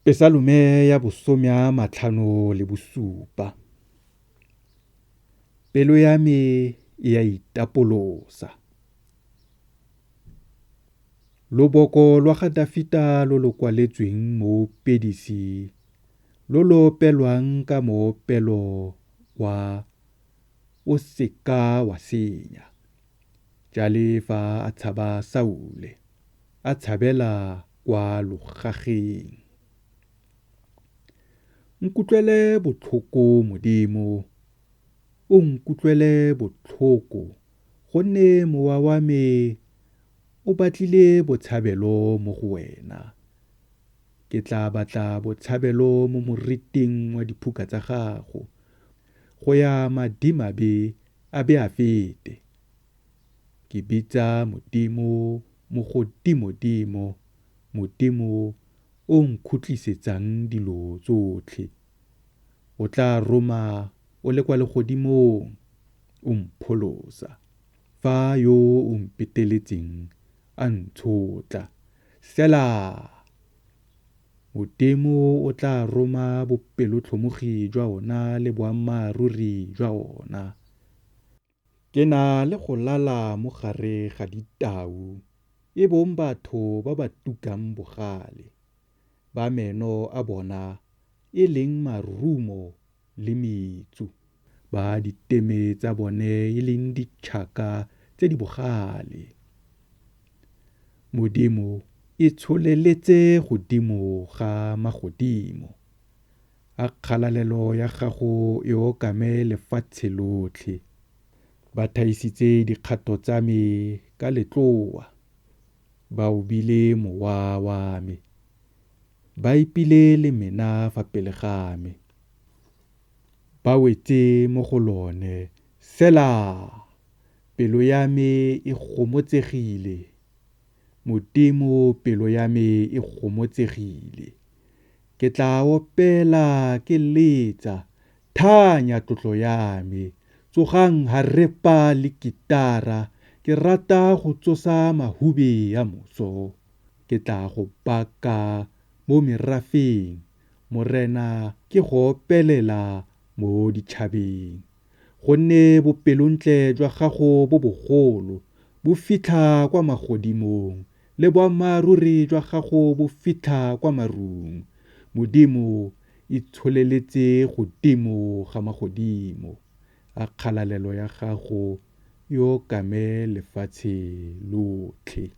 Pesalume ya bosomya matlhano le bosupa. Pelo ya me e a itapolosa. Loboko lwa ga Dafita lo lo kwaletsweng mo pedisi lo lo pelwang ka moopelo wa o seka wa senya. Jale fa a tshaba Saule, a tshabela kwa logageng. Nkutlwele botlhoko Modimo, o nkutlwele botlhoko, gonne mowa wa me o batlile botshabelo mo go wena. Ke tla batla botshabelo mo moriting wa diphuka tsa gago, go ya madimabe a be a fete. Ke bitsa Modimo mo godimo-dimo, Modimo o nkhutlisetsang dilo tsotlhe. O tla roma o le kwa legodimong, o mpholosa. Fa yo o mpeteletseng a ntshotla. Sela. Modimo o tla roma bopelotlhomogi jwa ona le boammaaruri jwa ona. Ke na le go lala mo gare ga ditau, e bong batho ba ba tukang bogale, ba meno a bona e leng marumo le metsu, ba diteme tsa bone e leng ditšhaka tse di bogale. Modimo e tsholeletse godimo ga magodimo. A kgalalelo ya gago e okame lefatshe lotlhe. Ba thaisitse dikgato tsa me ka letloa. Ba obile mowa wa me. Ba ipile le mena fa pele ga me. Ba wetse mo go lone. Sela. Pelo ya me e gomotsegile. Modimo pelo ya me e gomotsegile. Ke tla opela ke letsa. Thanya tlotlo ya me. Tsogang harpa le kitara. Ke rata go tsosa mahube ya moso. Ke tla go baka mo merafeng. Morena ke go opelela mo ditšhabeng. Gonne bopelontle jwa gago bo bogolo, bo fitlha kwa magodimong, le boammaaruri jwa gago bo fitlha kwa marung. Modimo e tsholeletse godimo ga magodimo. A kgalalelo ya gago yo kame lefatshe lotlhe.